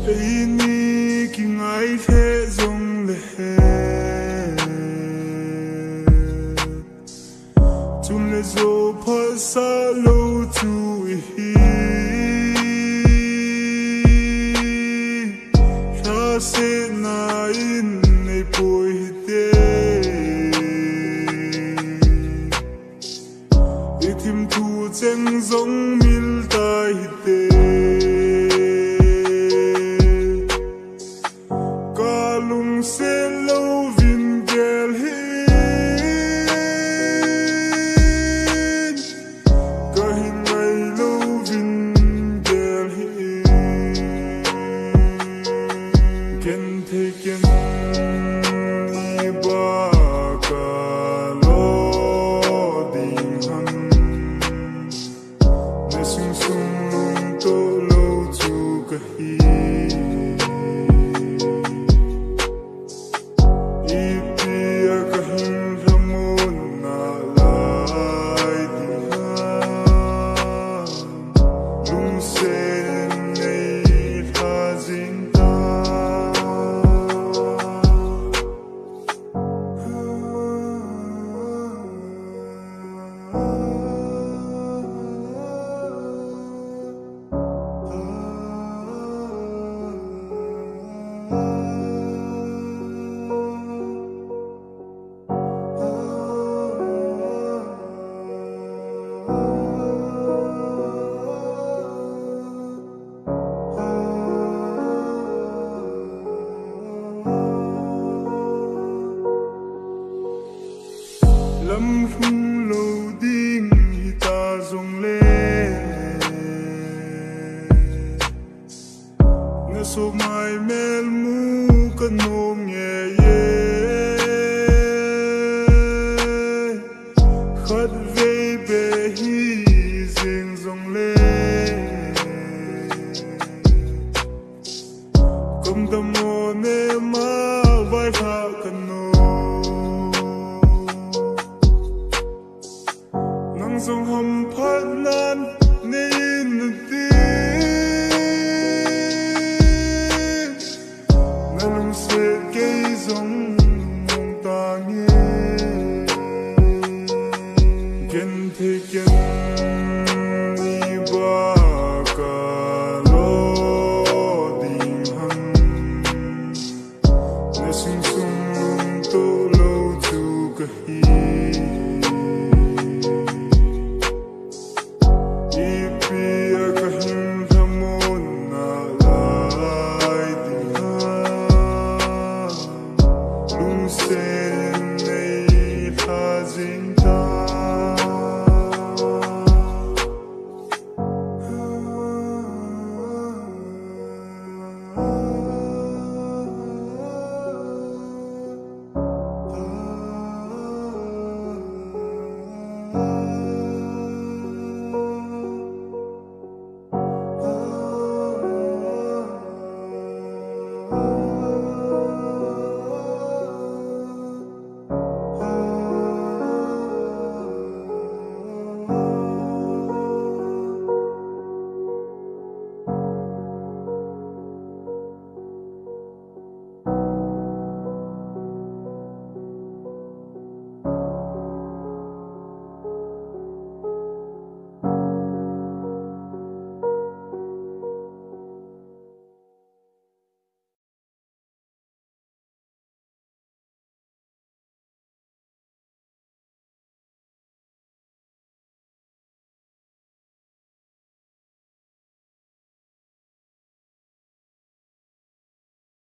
Ini kingai the zong le Tum le zo pa sa lo tu hi Kha se na in nei poi te Itim tu cheng zong mil tai te Se lo vin gel hin Ka hin mai lo vin gel hin Ken the ken I ba ka lo ding han Ne sung sung lung to lo chu ka hi Lâm khung lâu đinh hi ta rong lên Nga so mai mel mu ka nom nghe ye Khát về bề hi riêng rong lên Công tâm